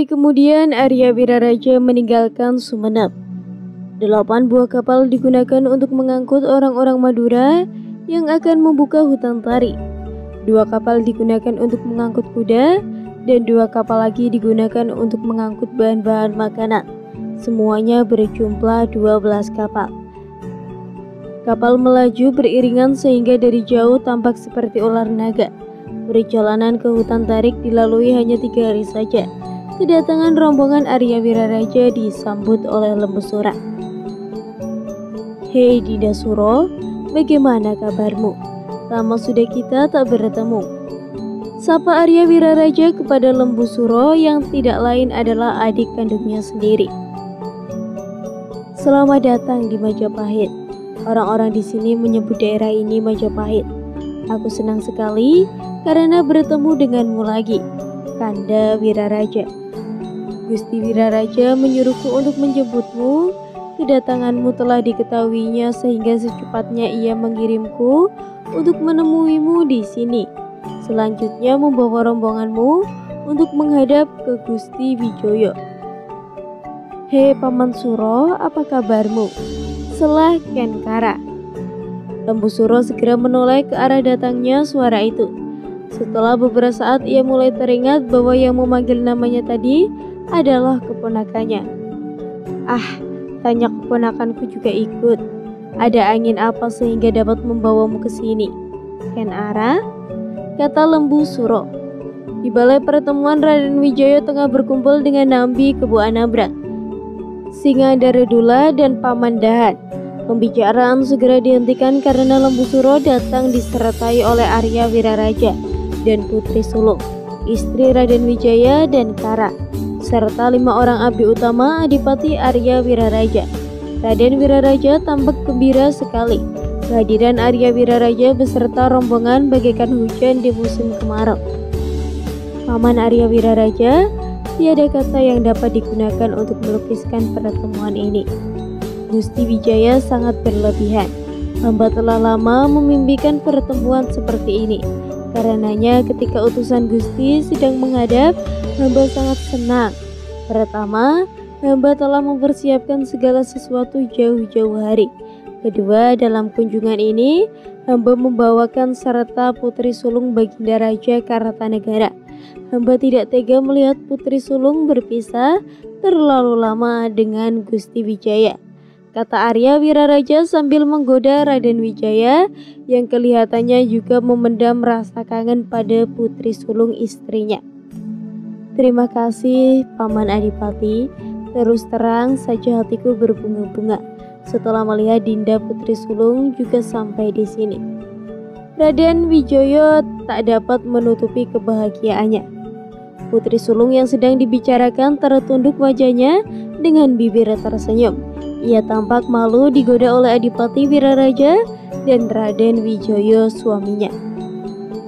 hari kemudian Arya Wiraraja meninggalkan Sumenep. 8 buah kapal digunakan untuk mengangkut orang-orang Madura yang akan membuka hutan tarik. 2 kapal digunakan untuk mengangkut kuda, dan 2 kapal lagi digunakan untuk mengangkut bahan-bahan makanan. Semuanya berjumlah 12 kapal. Kapal melaju beriringan sehingga dari jauh tampak seperti ular naga. Perjalanan ke hutan tarik dilalui hanya 3 hari saja. Kedatangan rombongan Arya Wiraraja disambut oleh Lembu Sura. "Hei Dinda Suro, bagaimana kabarmu? Lama sudah kita tak bertemu." Sapa Arya Wiraraja kepada Lembu Suro yang tidak lain adalah adik kandungnya sendiri. "Selamat datang di Majapahit. Orang-orang di sini menyebut daerah ini Majapahit. Aku senang sekali karena bertemu denganmu lagi, Kanda Wiraraja. Gusti Wiraraja menyuruhku untuk menjemputmu. Kedatanganmu telah diketahuinya sehingga secepatnya ia mengirimku untuk menemuimu di sini. Selanjutnya membawa rombonganmu untuk menghadap ke Gusti Wijoyo." "Hei Paman Suro, apa kabarmu?" selah Kenkara. Lembu Suro segera menoleh ke arah datangnya suara itu. Setelah beberapa saat ia mulai teringat bahwa yang memanggil namanya tadi adalah keponakannya. "Ah, tanya keponakanku juga ikut. Ada angin apa sehingga dapat membawamu ke sini, Kenara?" kata Lembu Suro. Di balai pertemuan Raden Wijaya tengah berkumpul dengan Nambi Kebu Anabrak, Singandaredula dan Paman Dahan. Pembicaraan segera dihentikan karena Lembu Suro datang disertai oleh Arya Wiraraja dan Putri Sulung, istri Raden Wijaya dan Kara, serta 5 orang abdi utama Adipati Arya Wiraraja. Raden Wiraraja tampak gembira sekali. Kehadiran Arya Wiraraja beserta rombongan bagaikan hujan di musim kemarau. Paman Arya Wiraraja, tiada kata yang dapat digunakan untuk melukiskan pertemuan ini. Gusti Wijaya sangat berlebihan. Hamba telah lama memimpikan pertemuan seperti ini. Karenanya ketika utusan Gusti sedang menghadap, hamba sangat senang. Pertama, hamba telah mempersiapkan segala sesuatu jauh-jauh hari. Kedua, dalam kunjungan ini, hamba membawakan serta Putri Sulung Baginda Raja Kartanegara. Hamba tidak tega melihat Putri Sulung berpisah terlalu lama dengan Gusti Wijaya, kata Arya Wiraraja sambil menggoda Raden Wijaya yang kelihatannya juga memendam rasa kangen pada Putri Sulung istrinya. "Terima kasih Paman Adipati, terus terang saja hatiku berbunga-bunga setelah melihat Dinda Putri Sulung juga sampai di sini." Raden Wijaya tak dapat menutupi kebahagiaannya. Putri Sulung yang sedang dibicarakan tertunduk wajahnya dengan bibir tersenyum. Ia tampak malu digoda oleh Adipati Wiraraja dan Raden Wijaya suaminya.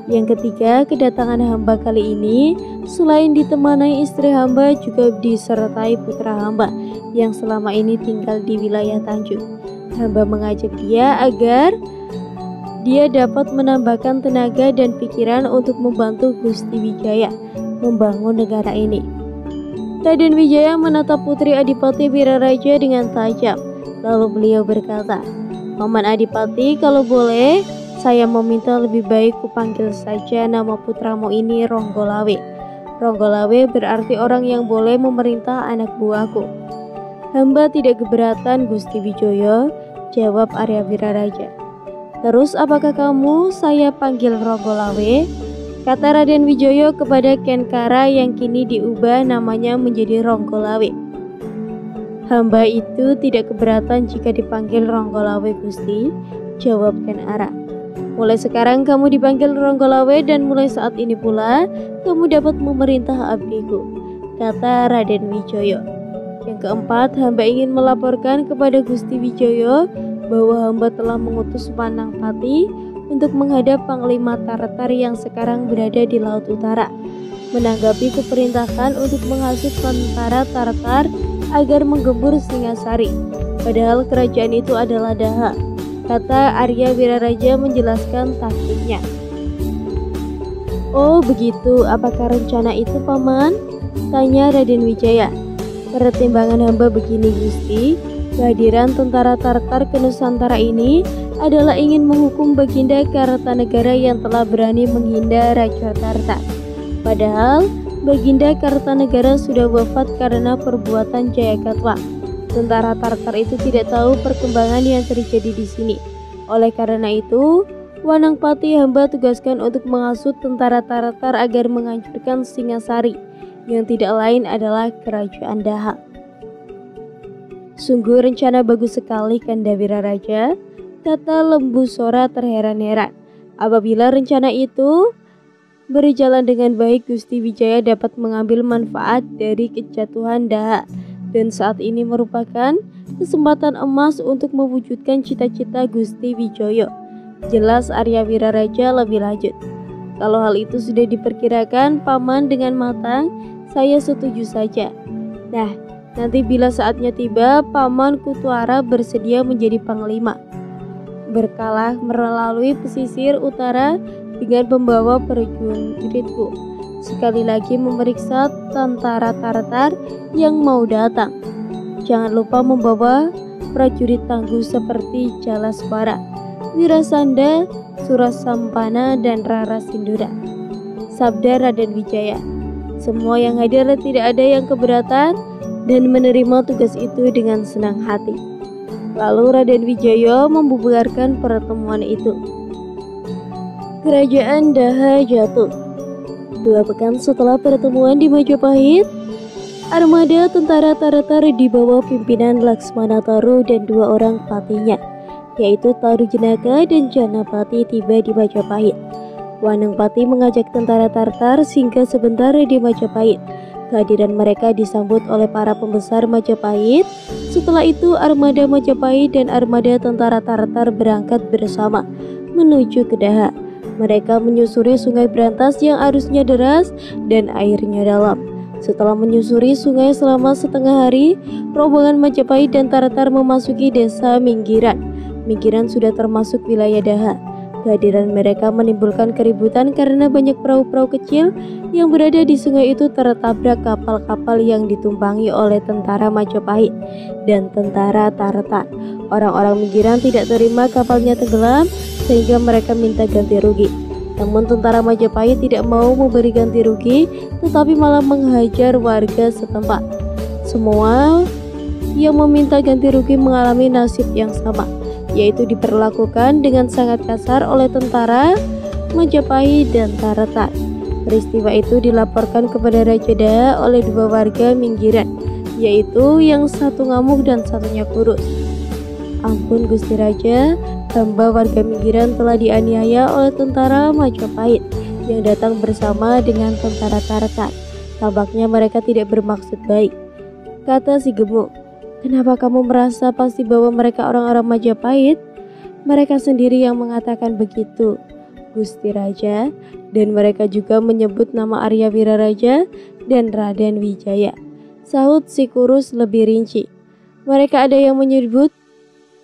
Yang ketiga, kedatangan hamba kali ini selain ditemani istri hamba juga disertai putra hamba yang selama ini tinggal di wilayah Tanjung. Hamba mengajak dia agar dia dapat menambahkan tenaga dan pikiran untuk membantu Gusti Wijaya membangun negara ini. Raden Wijaya menatap Putri Adipati Wiraraja dengan tajam. Lalu beliau berkata, "Paman Adipati, kalau boleh, saya meminta lebih baik kupanggil saja nama putramu ini Ronggolawe. Ronggolawe berarti orang yang boleh memerintah anak buahku." "Hamba tidak keberatan Gusti Wijaya," jawab Arya Wiraraja. "Terus apakah kamu saya panggil Ronggolawe?" kata Raden Wijaya kepada Kenkara yang kini diubah namanya menjadi Ronggolawe. "Hamba itu tidak keberatan jika dipanggil Ronggolawe Gusti," jawab Kenara. "Mulai sekarang kamu dipanggil Ronggolawe dan mulai saat ini pula kamu dapat memerintah abdiku," kata Raden Wijaya. Yang keempat, hamba ingin melaporkan kepada Gusti Wijaya bahwa hamba telah mengutus Panangpati untuk menghadap Panglima Tartar yang sekarang berada di Laut Utara, menanggapi keperintahkan untuk menghasut tentara Tartar agar menggempur Singasari, padahal kerajaan itu adalah Daha, kata Arya Wiraraja menjelaskan taktiknya. "Oh begitu, apakah rencana itu Paman?" Tanya Raden Wijaya. Pertimbangan hamba begini Gusti, kehadiran tentara Tartar ke Nusantara ini adalah ingin menghukum Baginda Kartanegara yang telah berani menghina Raja Tartar. Padahal Baginda Kartanegara sudah wafat karena perbuatan Jayakatwang. Tentara Tartar itu tidak tahu perkembangan yang terjadi di sini. Oleh karena itu, Wanangpati hamba tugaskan untuk menghasut tentara Tartar agar menghancurkan Singasari, yang tidak lain adalah kerajaan Daha. Sungguh rencana bagus sekali Kanda Wiraraja, kata Lembu Sora terheran-heran. Apabila rencana itu berjalan dengan baik, Gusti Wijaya dapat mengambil manfaat dari kejatuhan Daha, dan saat ini merupakan kesempatan emas untuk mewujudkan cita-cita Gusti Wijoyo. Jelas Arya Wiraraja lebih lanjut. Kalau hal itu sudah diperkirakan Paman dengan matang, saya setuju saja. Nah, nanti bila saatnya tiba, Paman Kutuara bersedia menjadi panglima, berkalah melalui pesisir utara dengan membawa prajuritku, sekali lagi memeriksa tentara Tartar yang mau datang. Jangan lupa membawa prajurit tangguh seperti Jalaswara, Wirasanda, Surasampana, dan Rara Sindura. Sabda Raden Wijaya. Semua yang hadir tidak ada yang keberatan dan menerima tugas itu dengan senang hati. Lalu Raden Wijaya membubarkan pertemuan itu. Kerajaan Daha jatuh. 2 pekan setelah pertemuan di Majapahit, armada tentara Tartar di bawah pimpinan Laksmana Taru dan 2 orang patinya, yaitu Taru Jenaka dan Janapati, tiba di Majapahit. Wanangpati mengajak tentara Tartar singgah sebentar di Majapahit. Kehadiran mereka disambut oleh para pembesar Majapahit. Setelah itu armada Majapahit dan armada tentara Tartar berangkat bersama menuju ke Daha. Mereka menyusuri Sungai Brantas yang arusnya deras dan airnya dalam. Setelah menyusuri sungai selama setengah hari, rombongan Majapahit dan Tartar memasuki desa Minggiran. Minggiran sudah termasuk wilayah Daha. Kehadiran mereka menimbulkan keributan karena banyak perahu-perahu kecil yang berada di sungai itu tertabrak kapal-kapal yang ditumpangi oleh tentara Majapahit dan tentara Tartar. Orang-orang Minggiran tidak terima kapalnya tenggelam sehingga mereka minta ganti rugi. Namun tentara Majapahit tidak mau memberi ganti rugi, tetapi malah menghajar warga setempat. Semua yang meminta ganti rugi mengalami nasib yang sama, yaitu diperlakukan dengan sangat kasar oleh tentara Majapahit dan Tartar. Peristiwa itu dilaporkan kepada Raja Daha oleh 2 warga Minggiran, yaitu yang satu ngamuk dan satunya kurus. Ampun Gusti Raja, hamba warga Minggiran telah dianiaya oleh tentara Majapahit yang datang bersama dengan tentara Tartar. Tampaknya mereka tidak bermaksud baik, kata si gemuk. Kenapa kamu merasa pasti bahwa mereka orang-orang Majapahit? Mereka sendiri yang mengatakan begitu, Gusti Raja, dan mereka juga menyebut nama Arya Wiraraja dan Raden Wijaya. Sahut si kurus lebih rinci. Mereka ada yang menyebut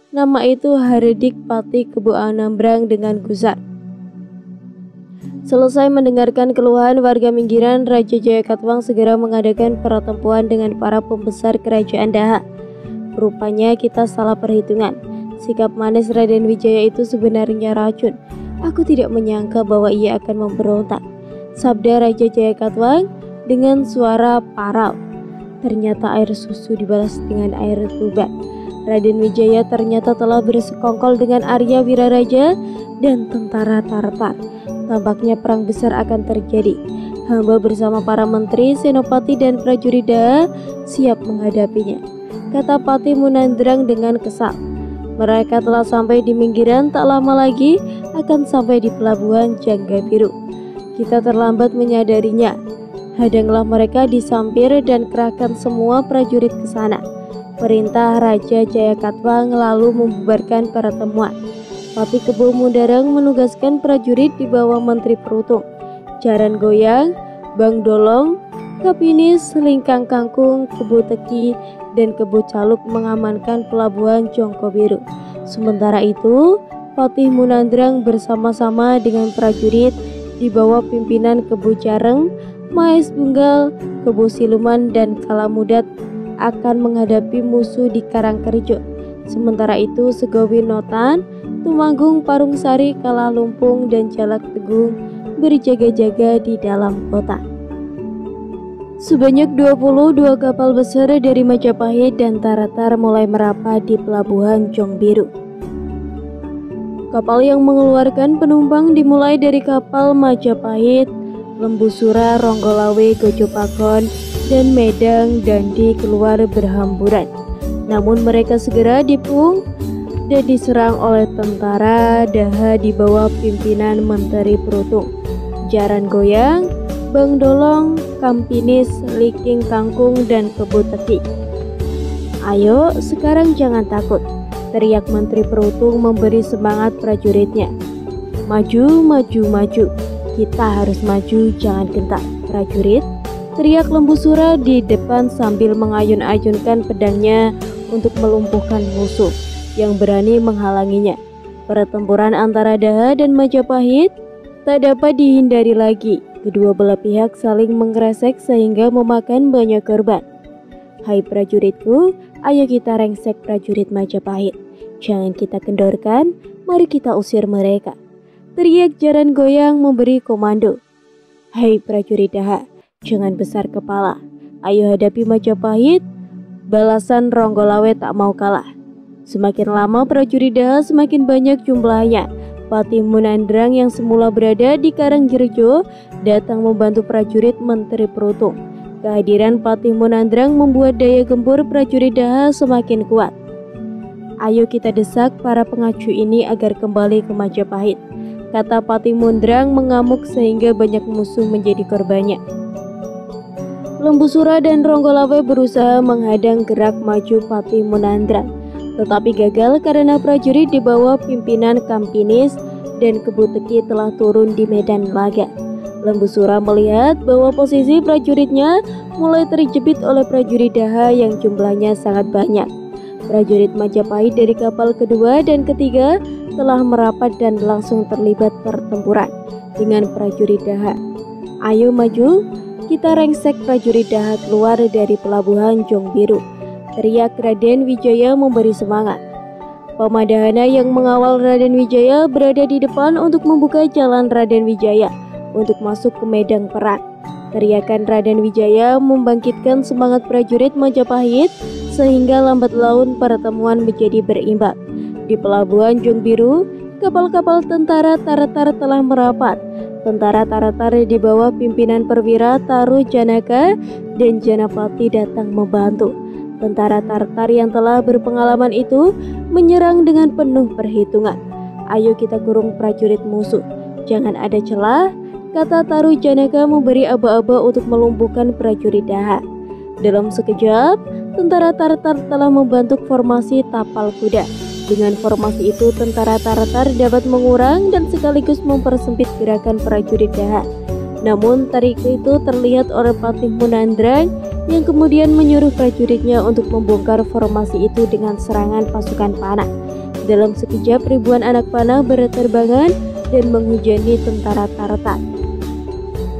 nama itu Hardik Pati Kebu Anambrang dengan gusar. Selesai mendengarkan keluhan warga Minggiran, Raja Jayakatwang segera mengadakan pertemuan dengan para pembesar kerajaan Daha. Rupanya kita salah perhitungan. Sikap manis Raden Wijaya itu sebenarnya racun. Aku tidak menyangka bahwa ia akan memberontak, sabda Raja Jayakatwang dengan suara parau. Ternyata air susu dibalas dengan air tuba. Raden Wijaya ternyata telah bersekongkol dengan Arya Wiraraja dan tentara Tartar. Tampaknya perang besar akan terjadi. Hamba bersama para menteri, senopati dan prajurit Daha siap menghadapinya, kata Pati Munandrang dengan kesal. Mereka telah sampai di Minggiran, tak lama lagi akan sampai di pelabuhan Janggabiru. Kita terlambat menyadarinya. Hadanglah mereka di Sampir dan kerahkan semua prajurit ke sana. Perintah Raja Jayakatwang lalu membubarkan pertemuan. Pati Kebu Mundarang menugaskan prajurit di bawah Menteri Perutung, Jaran Goyang, Bang Dolong, Kapinis, Lingkang Kangkung, Kebu Teki, dan Kebu Caluk mengamankan pelabuhan Jongkobiru. Sementara itu, Patih Munandrang bersama-sama dengan prajurit di bawah pimpinan Kebu Jareng Maes Bunggal, Kebo Siluman, dan Kalamudat akan menghadapi musuh di Karangkerjo. Sementara itu Segowi Notan, Tumanggung, Parungsari, Kalalumpung, dan Jalak Tegung berjaga-jaga di dalam kota. Sebanyak 22 kapal besar dari Majapahit dan Taratar mulai merapat di pelabuhan Jongbiru. Kapal yang mengeluarkan penumpang dimulai dari kapal Majapahit, Lembusura, Ronggolawe, Gojopagon, dan Medang Dandi keluar berhamburan. Namun mereka segera dipung dan diserang oleh tentara Daha di bawah pimpinan Menteri Perutung, Jaran Goyang, Bang Dolong, Kampinis, Liking Kangkung, dan Kebo Teki. "Ayo, sekarang jangan takut," teriak Menteri Perutung memberi semangat prajuritnya. "Maju, maju, maju. Kita harus maju, jangan gentar, prajurit," teriak Lembusura di depan sambil mengayun-ayunkan pedangnya untuk melumpuhkan musuh yang berani menghalanginya. Pertempuran antara Daha dan Majapahit tak dapat dihindari lagi. Kedua belah pihak saling mengkresek sehingga memakan banyak korban. "Hai prajuritku, ayo kita rengsek prajurit Majapahit. Jangan kita kendorkan, mari kita usir mereka," teriak Jaran Goyang memberi komando. "Hai prajurit Daha, jangan besar kepala. Ayo hadapi Majapahit." Balasan Ronggolawe tak mau kalah. Semakin lama prajurit Daha semakin banyak jumlahnya. Patih Munandrang yang semula berada di Karangjerjo datang membantu prajurit Menteri Perutung. Kehadiran Patih Munandrang membuat daya gempur prajurit Daha semakin kuat. "Ayo kita desak para pengacu ini agar kembali ke Majapahit," kata Patih Munandrang mengamuk sehingga banyak musuh menjadi korbannya. Lembusura dan Ronggolawe berusaha menghadang gerak maju Patih Munandrang, tetapi gagal karena prajurit di bawah pimpinan Kampinis dan Kebo Teki telah turun di medan laga. Lembusura melihat bahwa posisi prajuritnya mulai terjepit oleh prajurit Daha yang jumlahnya sangat banyak. Prajurit Majapahit dari kapal kedua dan ketiga telah merapat dan langsung terlibat pertempuran dengan prajurit Daha. "Ayo maju, kita rengsek prajurit Daha keluar dari pelabuhan Jongbiru," teriak Raden Wijaya memberi semangat. Pamadahana yang mengawal Raden Wijaya berada di depan untuk membuka jalan Raden Wijaya untuk masuk ke medan perang. Teriakan Raden Wijaya membangkitkan semangat prajurit Majapahit sehingga lambat laun pertemuan menjadi berimbang. Di pelabuhan Jongbiru, kapal-kapal tentara Taratar telah merapat. Tentara Taratar di bawah pimpinan perwira Taru Janaka dan Janapati datang membantu. Tentara Taratar yang telah berpengalaman itu menyerang dengan penuh perhitungan. "Ayo kita kurung prajurit musuh, jangan ada celah," kata Taru Janaka memberi aba-aba untuk melumpuhkan prajurit Daha. Dalam sekejap, tentara Taratar telah membentuk formasi tapal kuda. Dengan formasi itu, tentara Taratar dapat mengurang dan sekaligus mempersempit gerakan prajurit Daha. Namun tarik itu terlihat oleh Patih Munandrang yang kemudian menyuruh prajuritnya untuk membongkar formasi itu dengan serangan pasukan panah. Dalam sekejap ribuan anak panah berterbangan dan menghujani tentara Taratar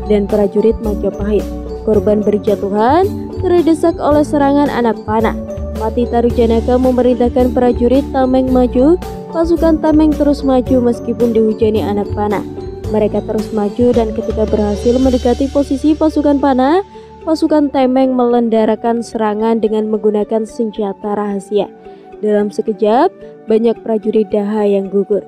dan prajurit Majapahit. Korban berjatuhan terdesak oleh serangan anak panah. Patih Taru Janaka memerintahkan prajurit Tameng maju. Pasukan Tameng terus maju meskipun dihujani anak panah. Mereka terus maju dan ketika berhasil mendekati posisi pasukan panah, pasukan Tameng melendarakan serangan dengan menggunakan senjata rahasia. Dalam sekejap, banyak prajurit Daha yang gugur.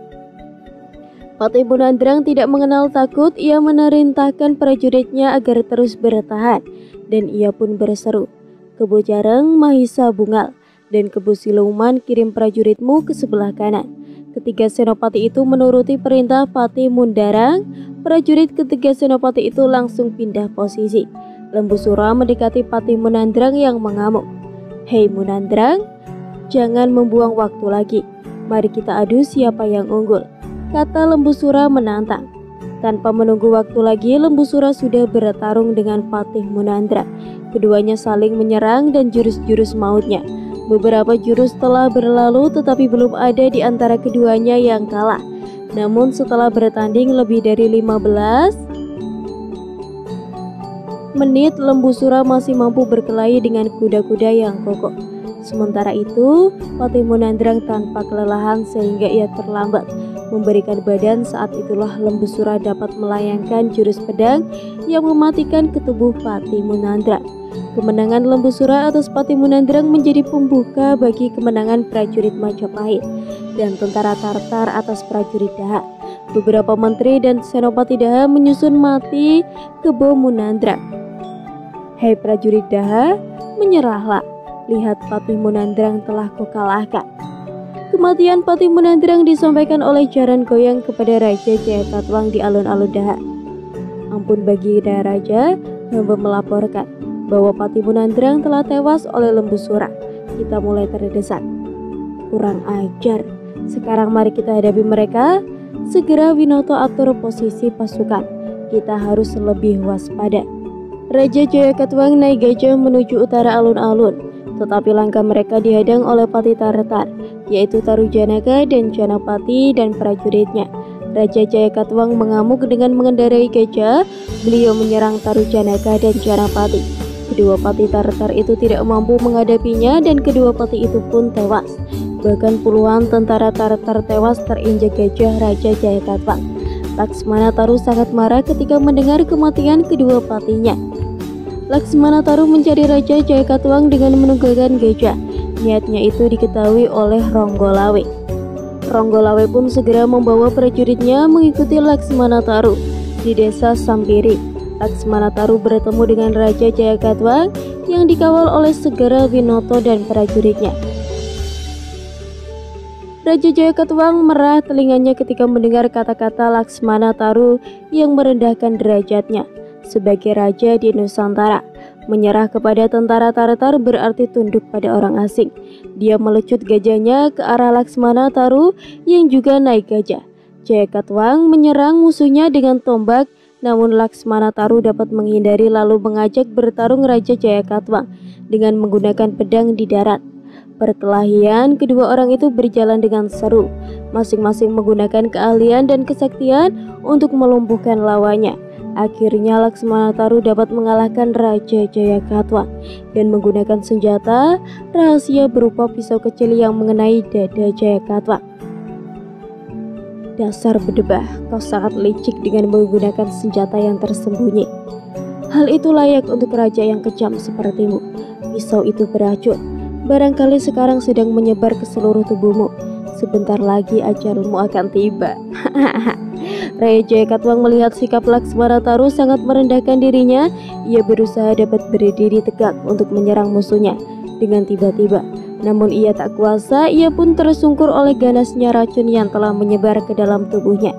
Patih Munandrang tidak mengenal takut. Ia memerintahkan prajuritnya agar terus bertahan dan ia pun berseru, "Kebo Jareng, Mahisa Bungal, dan Kebo Siluman kirim prajuritmu ke sebelah kanan." Ketiga senopati itu menuruti perintah Patih Munandrang. Prajurit ketiga senopati itu langsung pindah posisi. Lembusura mendekati Patih Munandrang yang mengamuk. "Hei Munandrang, jangan membuang waktu lagi. Mari kita adu siapa yang unggul," kata Lembusura menantang. Tanpa menunggu waktu lagi, Lembusura sudah bertarung dengan Patih Munandrang. Keduanya saling menyerang dan jurus-jurus mautnya. Beberapa jurus telah berlalu tetapi belum ada di antara keduanya yang kalah. Namun setelah bertanding lebih dari 15 menit Lembusura masih mampu berkelahi dengan kuda-kuda yang kokoh. Sementara itu, Patih Monandrang tanpa kelelahan sehingga ia terlambat memberikan badan. Saat itulah Lembusura dapat melayangkan jurus pedang yang mematikan ke tubuh Patih Monandrang. Kemenangan Lembusura atas Patih Monandrang menjadi pembuka bagi kemenangan prajurit Majapahit dan tentara Tartar atas prajurit Daha. Beberapa menteri dan senopati Daha menyusun mati Kebo Monandrang. "Hei prajurit Daha, menyerahlah. Lihat Patih Monandrang telah kukalahkan." Kematian Patih Monandrang disampaikan oleh Jaran Goyang kepada Raja Jayakatwang di alun-alun Daha. "Ampun Baginda Raja, hamba melaporkan bahwa Patih Monandrang telah tewas oleh Lembusura." Kita mulai terdesak. "Kurang ajar. Sekarang mari kita hadapi mereka." Segera Winoto atur posisi pasukan. Kita harus lebih waspada. Raja Jayakatwang naik gajah menuju utara alun-alun. Tetapi langkah mereka dihadang oleh Patih Tartar, yaitu Tarujanaka dan Janapati dan prajuritnya. Raja Jayakatwang mengamuk dengan mengendarai gajah. Beliau menyerang Tarujanaka dan Janapati. Kedua Patih Tartar itu tidak mampu menghadapinya dan kedua patih itu pun tewas. Bahkan puluhan tentara Tartar tewas terinjak gajah Raja Jayakatwang. Laksmana Taru sangat marah ketika mendengar kematian kedua patihnya. Laksmana Taru mencari Raja Jayakatwang dengan menunggangi gajah. Niatnya itu diketahui oleh Ronggolawe. Ronggolawe pun segera membawa prajuritnya mengikuti Laksmana Taru di desa Sampiri. Laksmana Taru bertemu dengan Raja Jayakatwang yang dikawal oleh Segara Winoto dan prajuritnya. Raja Jayakatwang merah telinganya ketika mendengar kata-kata Laksmana Taru yang merendahkan derajatnya. Sebagai raja di Nusantara, menyerah kepada tentara Tartar berarti tunduk pada orang asing. Dia melecut gajahnya ke arah Laksmana Taru yang juga naik gajah. Jayakatwang menyerang musuhnya dengan tombak, namun Laksmana Taru dapat menghindari lalu mengajak bertarung Raja Jayakatwang dengan menggunakan pedang di darat. Perkelahian kedua orang itu berjalan dengan seru, masing-masing menggunakan keahlian dan kesaktian untuk melumpuhkan lawannya. Akhirnya Laksmana Taru dapat mengalahkan Raja Jayakatwang dan menggunakan senjata rahasia berupa pisau kecil yang mengenai dada Jayakatwang. "Dasar berdebah, kau sangat licik dengan menggunakan senjata yang tersembunyi. Hal itu layak untuk raja yang kejam sepertimu. Pisau itu beracun. Barangkali sekarang sedang menyebar ke seluruh tubuhmu. Sebentar lagi ajalmu akan tiba." Raja Jayakatwang melihat sikap Laksmana Taru sangat merendahkan dirinya. Ia berusaha dapat berdiri tegak untuk menyerang musuhnya dengan tiba-tiba. Namun ia tak kuasa, ia pun tersungkur oleh ganasnya racun yang telah menyebar ke dalam tubuhnya.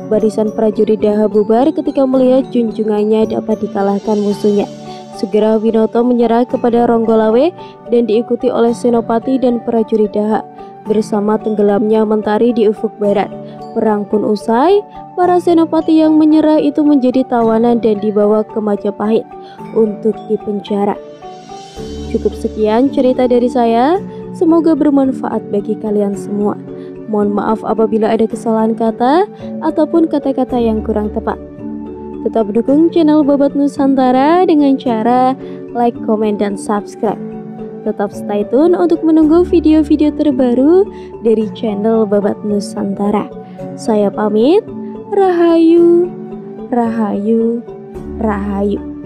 Barisan prajurit Daha bubar ketika melihat junjungannya dapat dikalahkan musuhnya. Segera Winoto menyerah kepada Ronggolawe dan diikuti oleh senopati dan prajurit Daha. Bersama tenggelamnya mentari di ufuk barat, perang pun usai. Para senopati yang menyerah itu menjadi tawanan dan dibawa ke Majapahit untuk dipenjara. Cukup sekian cerita dari saya, semoga bermanfaat bagi kalian semua. Mohon maaf apabila ada kesalahan kata ataupun kata-kata yang kurang tepat. Tetap dukung channel Babat Nusantara dengan cara like, komen, dan subscribe. Tetap stay tune untuk menunggu video-video terbaru dari channel Babat Nusantara. Saya pamit, Rahayu, Rahayu, Rahayu.